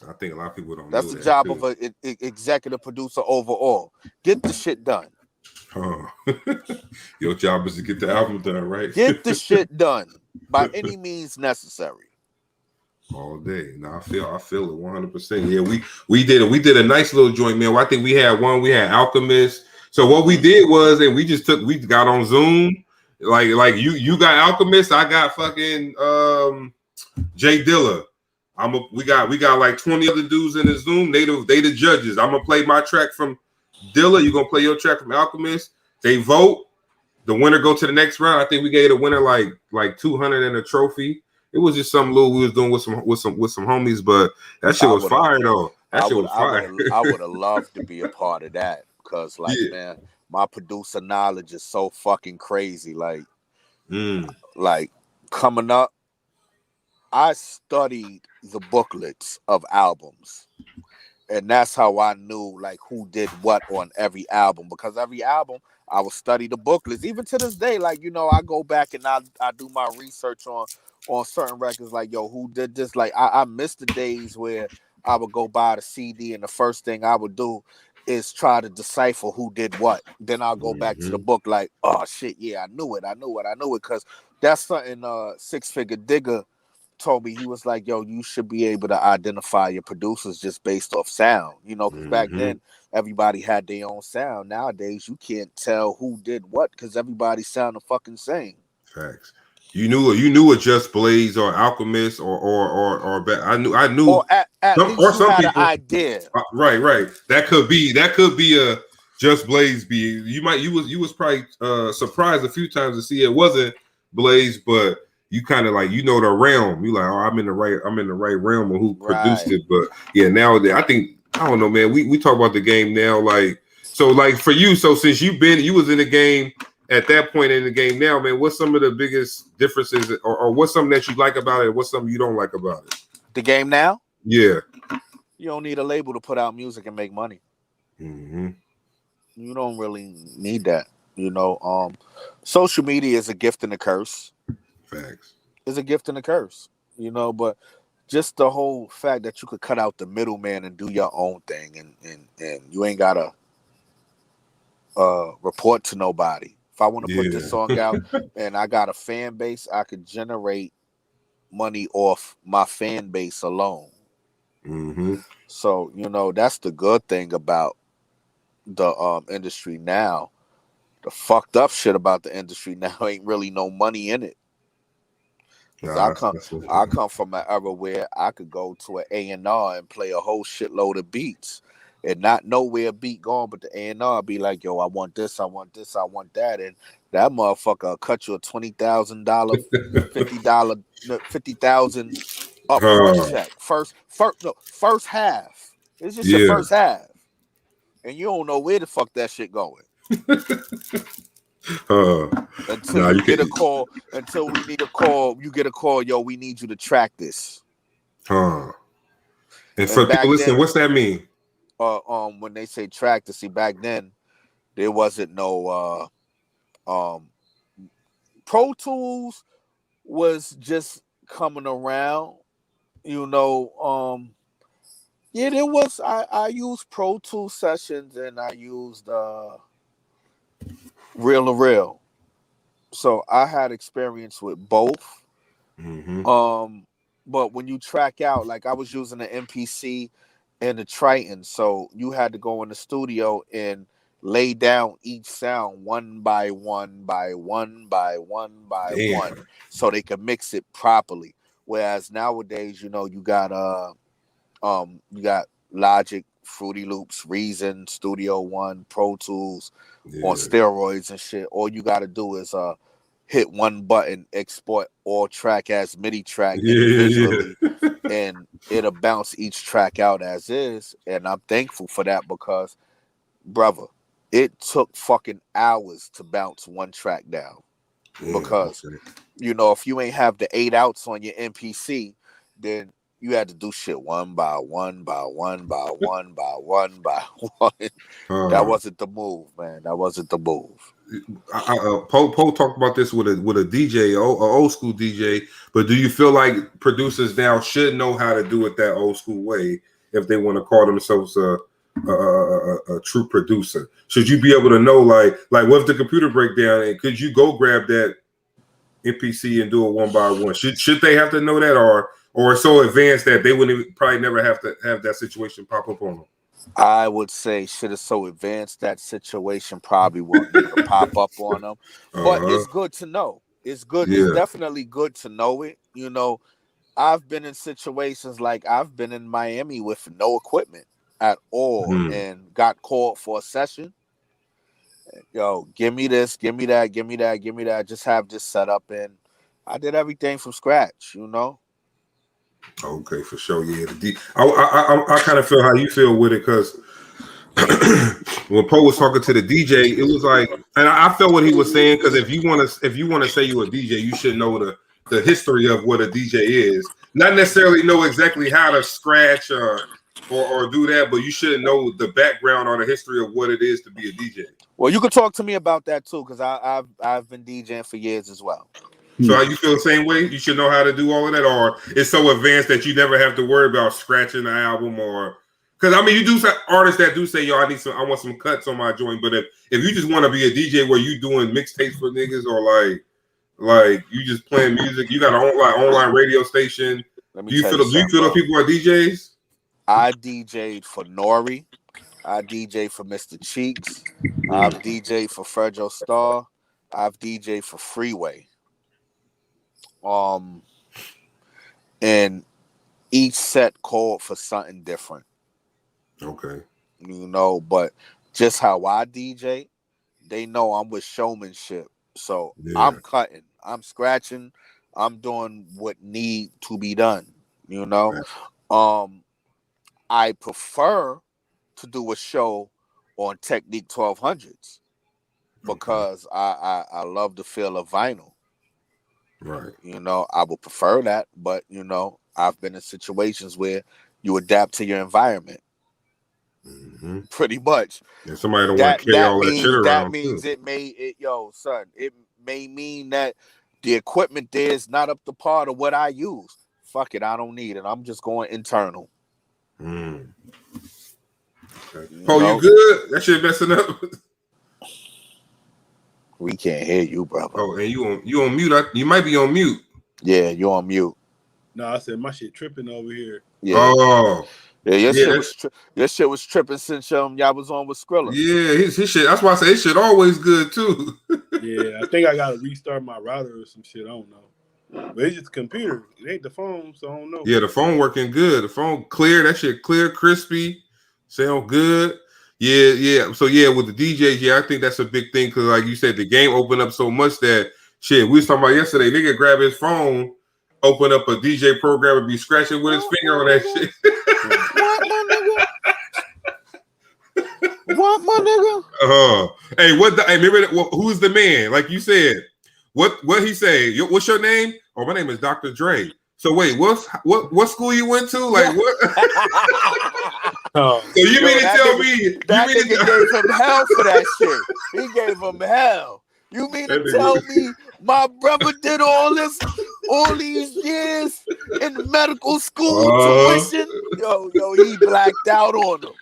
I think a lot of people don't That's know the that job too. of an executive producer overall. Get the shit done. Your job is to get the album done, right? Get the shit done by any means necessary. All day. No, I feel it 100%. Yeah, we did a nice little joint, man. I think we had Alchemist. So what we did was, and we got on Zoom. Like you got Alchemist, I got fucking Jay Dilla. We got like 20 other dudes in the Zoom. They the judges. I'm gonna play my track from Dilla. You gonna play your track from Alchemist. They vote. The winner go to the next round. I think we gave the winner like 200 and a trophy. It was just something little we was doing with some homies, but that shit was fire though. That shit was fire. I would have loved to be a part of that because, like, man, my producer knowledge is so fucking crazy. Like coming up, I studied the booklets of albums, and that's how I knew like who did what on every album. Because every album, I would study the booklets. Even to this day, like, you know, I go back and I do my research on certain records, like, yo, who did this? Like, I miss the days where I would go buy the CD and the first thing I would do is try to decipher who did what. Then I'll go back to the book like, oh, shit, yeah, I knew it. Because that's something Six Figure Digger told me. He was like, yo, you should be able to identify your producers just based off sound. You know, because back then, everybody had their own sound. Nowadays, you can't tell who did what because everybody sound the fucking same. Facts. You knew a Just Blaze or Alchemist or I knew or at least or some had people an idea. Right. That could be a Just Blaze beat. You was probably surprised a few times to see it wasn't Blaze, but you kind of like, you know, the realm. You like, oh, I'm in the right realm of who produced it. But yeah, nowadays I think, I don't know, man. We talk about the game now, like, so like for you, so since you was in the game at that point in the game now, man, what's some of the biggest differences or what's something that you like about it? What's something you don't like about it? The game now? Yeah. You don't need a label to put out music and make money. You don't really need that. You know, social media is a gift and a curse. Facts. It's a gift and a curse, you know, but just the whole fact that you could cut out the middleman and do your own thing and you ain't gotta report to nobody. If I want to put this song out and I got a fan base, I could generate money off my fan base alone. So, you know, that's the good thing about the industry now. The fucked up shit about the industry now ain't really no money in it. I come from an era where I could go to an A&R and play a whole shitload of beats. and not know where a beat going, but the A&R be like, yo, I want this, I want this, I want that, and that motherfucker will cut you a $20,000, $50,000 upfront check. First half. It's just your first half, and you don't know where the fuck that shit going. Until you get a call, until we need a call, you get a call, yo, we need you to track this. And for people listening, what's that mean? When they say track to see, back then there wasn't no Pro Tools was just coming around, you know. Yeah, there was I used Pro Tools sessions and I used Reel to Reel. So I had experience with both. But when you track out, like I was using the MPC and the Triton, so you had to go in the studio and lay down each sound one by one by one by one by one, so they could mix it properly. Whereas nowadays, you know, you got Logic, Fruity Loops, Reason, Studio One, Pro Tools on steroids and shit. All you got to do is hit one button, export all track as MIDI track individually, and it'll bounce each track out as is. And I'm thankful for that because, brother, it took fucking hours to bounce one track down. Because, you know, if you ain't have the 8 outs on your MPC, then you had to do shit one by one by one by one by one by one. That wasn't the move, man. That wasn't the move. Poe talked about this with a DJ, an old school DJ. But do you feel like producers now should know how to do it that old school way if they want to call themselves a true producer? Should you be able to know, like what if the computer break down, and could you go grab that MPC and do it one by one? Should they have to know that, or so advanced that they wouldn't probably never have to have that situation pop up on them? I would say shit is so advanced that situation probably won't even pop up on them. But it's good to know. It's good. Yeah. It's definitely good to know it. You know, I've been in situations like I've been in Miami with no equipment at all and got called for a session. Yo, give me this, give me that, give me that, give me that. Just have this set up, and I did everything from scratch, you know. Okay, for sure. Yeah, I kind of feel how you feel with it, because when Poe was talking to the DJ, it was like, and I felt what he was saying, because if you want to say you're a DJ, you should know the history of what a DJ is. Not necessarily know exactly how to scratch or do that, but you should know the background or the history of what it is to be a DJ. Well, you could talk to me about that too, because I've been DJing for years as well. So how you feel the same way? You should know how to do all of that, or it's so advanced that you never have to worry about scratching the album, or because I mean, you do some artists that do say, "Yo, I want some cuts on my joint." But if you just want to be a DJ where you doing mixtapes for niggas, or like you just playing music, you got an online radio station. Do you feel those people are DJs? I DJ'd for Nori. I DJ'd for Mr. Cheeks. I've DJ'd for Fredro Starr. I've DJ'd for Freeway. And each set called for something different. Okay. You know, but just how I DJ, they know I'm with showmanship. So I'm cutting, I'm scratching, I'm doing what need to be done. You know, I prefer to do a show on Technique 1200s because I love the feel of vinyl. Right. You know, I would prefer that, but you know, I've been in situations where you adapt to your environment. Pretty much. And somebody don't want to carry all that shit around. That means it may mean that the equipment there is not up to par to what I use. Fuck it, I don't need it. I'm just going internal. Okay. You good? That shit messing up. We can't hear you, brother. Oh, and you on mute? You might be on mute. Yeah, you on mute. No, I said my shit tripping over here. Yeah. Oh. Yeah, your shit was tripping since y'all was on with Skrilla. Yeah, his shit. That's why I say his shit always good too. Yeah, I think I gotta restart my router or some shit. I don't know. But it's just the computer. It ain't the phone, so I don't know. Yeah, the phone working good. The phone clear. That shit clear, crispy. Sound good. Yeah. So yeah, with the DJs, yeah, I think that's a big thing because, like you said, the game opened up so much that shit. We was talking about yesterday. Nigga grab his phone, open up a DJ program, and be scratching with his finger on that shit. What, my nigga? What, my nigga? Hey, hey, remember who's the man? Like you said, what he say? What's your name? Oh, my name is Dr. Dre. So wait, what school you went to? Like what? So you mean to tell me that nigga gave him hell for that shit? He gave him hell. You mean to tell me my brother did all these years in medical school tuition? Yo, he blacked out on him.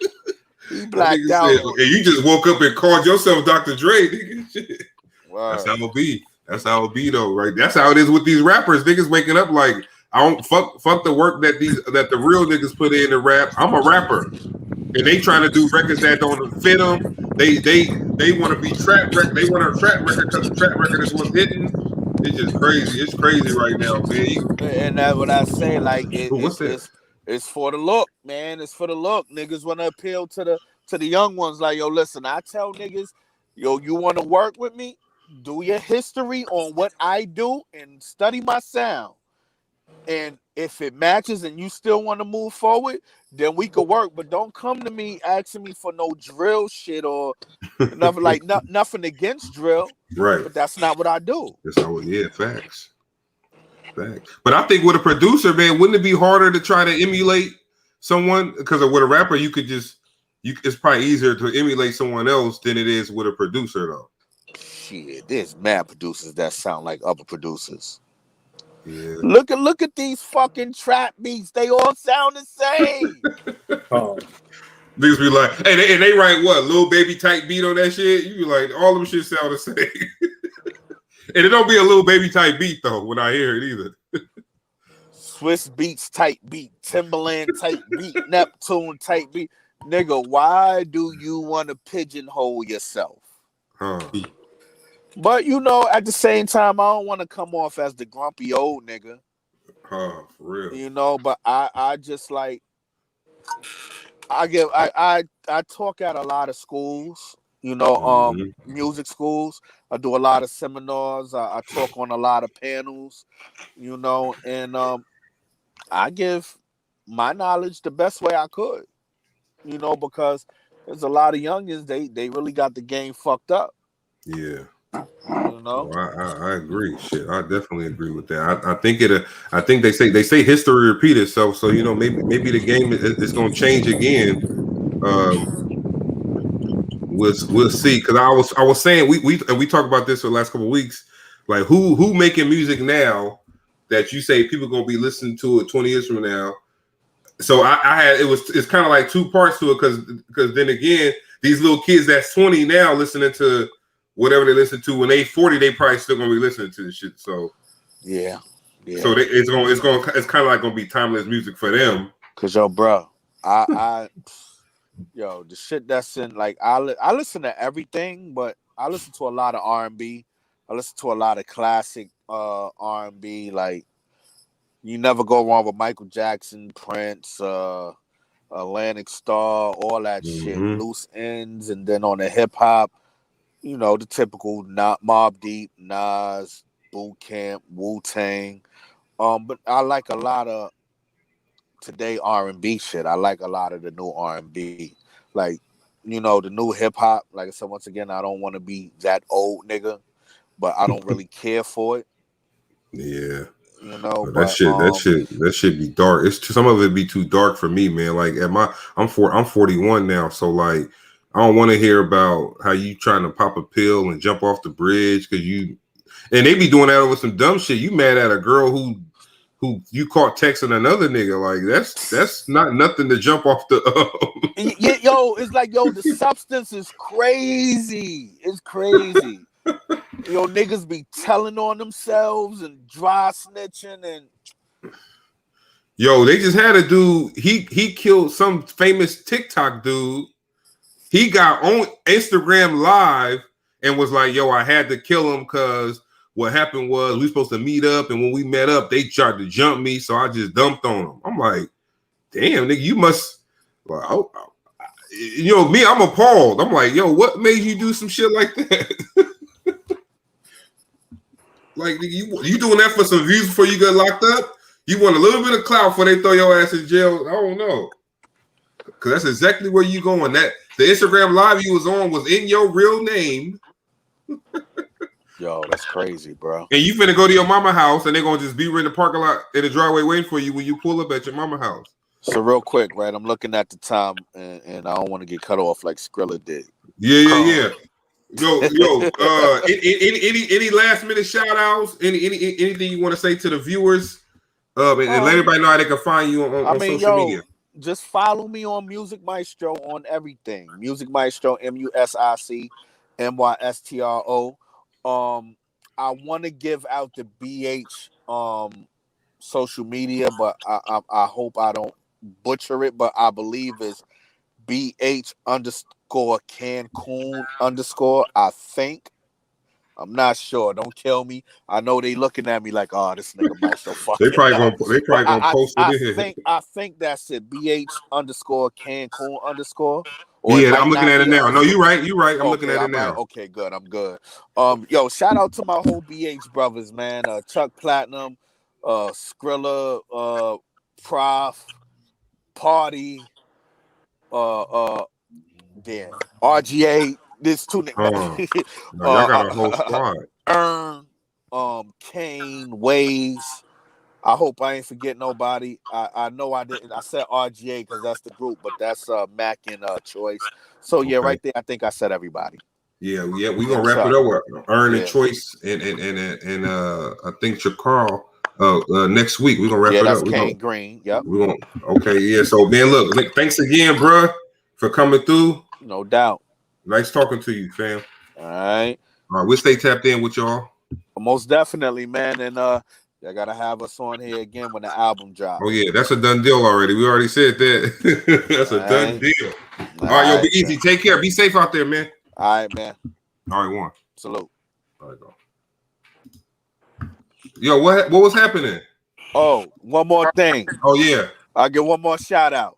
He blacked out on him. And you just woke up and called yourself Dr. Dre, nigga. Shit. Wow. That's how it be. That's how it be though, right? That's how it is with these rappers. Niggas waking up like, I don't fuck the work that the real niggas put in to rap. I'm a rapper, and they trying to do records that don't fit them. They want to be trap record. They want a trap record because the trap record is what's hitting. It's just crazy. It's crazy right now, man. And that's what I say. Like it's for the look, man. It's for the look. Niggas want to appeal to the young ones. Like, yo, listen. I tell niggas, yo, you want to work with me? Do your history on what I do and study my sound. And if it matches and you still want to move forward, then we could work. But don't come to me asking me for no drill shit or nothing. Like nothing against drill, right? But that's not what I do. That's how. Yeah, facts. But I think with a producer, man, wouldn't it be harder to try to emulate someone? Because with a rapper, it's probably easier to emulate someone else than it is with a producer, though. Shit, there's mad producers that sound like other producers. Yeah. Look at these fucking trap beats. They all sound the same. Niggas be like, hey, they write what? Lil Baby type beat on that shit? You be like, all them shit sound the same. And it don't be a Lil Baby type beat though when I hear it either. Swiss Beats type beat, Timberland type beat, Neptune type beat. Nigga, why do you want to pigeonhole yourself? But at the same time, I don't want to come off as the grumpy old nigga. For real. But I just like I talk at a lot of schools, music schools. I do a lot of seminars. I talk on a lot of panels, and I give my knowledge the best way I could, because there's a lot of youngins, they really got the game fucked up. Yeah. I agree. Shit, I definitely agree with that. I think they say history repeat itself. So maybe the game is going to change again. We'll see. Because I was saying we talked about this for the last couple of weeks. Like who making music now that you say people gonna be listening to it 20 years from now. So it's kind of like two parts to it because then again these little kids that's 20 now listening to whatever they listen to when they 40, they probably still gonna be listening to this shit. So yeah. So it's kind of like gonna be timeless music for them. Cause bro, the shit that's in like I listen to everything, but I listen to a lot of R&B. I listen to a lot of classic R&B. Like you never go wrong with Michael Jackson, Prince, Atlantic Starr, all that shit, Loose Ends, and then on the hip hop. The typical Mobb Deep, Nas, Boot Camp, Wu-Tang. But I like a lot of today R&B shit. I like a lot of the new R&B. Like, the new hip hop. Like I said, once again, I don't want to be that old nigga, but I don't really care for it. Yeah. That shit be dark. Some of it be too dark for me, man. Like I'm 41 now, so like I don't want to hear about how you trying to pop a pill and jump off the bridge and they be doing that over some dumb shit. You mad at a girl who you caught texting another nigga? Like that's not nothing to jump off the. It's like the substance is crazy. It's crazy. Niggas be telling on themselves and dry snitching and. They just had a dude. He killed some famous TikTok dude. He got on Instagram Live and was like, I had to kill him because what happened was we supposed to meet up. And when we met up, they tried to jump me. So I just dumped on him. I'm like, damn, nigga, you must. Well, you know, me, I'm appalled. I'm like, yo, what made you do some shit like that? Like, you doing that for some views before you get locked up? You want a little bit of clout before they throw your ass in jail? I don't know. Because that's exactly where you going. That the Instagram live you was on was in your real name. Yo, that's crazy, bro. And you finna go to your mama house and they're gonna just be in the parking lot in the driveway waiting for you when you pull up at your mama house. So real quick, right? I'm looking at the time and I don't want to get cut off like Skrilla did. Yeah. Yo, any last minute shout outs? Anything you want to say to the viewers? And let everybody know how they can find you on social media. Just follow me on Music Mystro on everything. Music Mystro, MUSICMYSTRO. I want to give out the BH social media, but I hope I don't butcher it. But I believe it's BH_Cancun_. I think. I'm not sure. Don't kill me. I know they looking at me like, oh, this nigga Mystro fucking. They probably gonna post it. I think that's it. BH_Cancun_. Yeah, I'm looking at it now. No, you're right. I'm looking at it now. Right. Okay, good. I'm good. Yo, shout out to my whole BH brothers, man. Chuck Platinum, Skrilla, Prof, Party, RGA. This two niggas. Y'all got a whole squad. Kane, Waves. I hope I ain't forget nobody. I know I didn't. I said RGA because that's the group, but that's Mac and Choice. So yeah, right there. I think I said everybody. Yeah. We gonna wrap it up with Earn and Choice and I think Chakar. Next week we're gonna wrap it that's up. Kane Green. Yep. Okay. Yeah. So man, look. Thanks again, bro, for coming through. No doubt. Nice talking to you, fam. All right. We'll stay tapped in with y'all. Most definitely, man. And they gotta have us on here again when the album drops. Oh yeah, that's a done deal already. We already said that. That's a done deal. All right, yo, be easy. Take care. Be safe out there, man. All right, man. All right, one. Salute. All right, go. Yo, what was happening? Oh, one more thing. Oh yeah. I'll give one more shout out.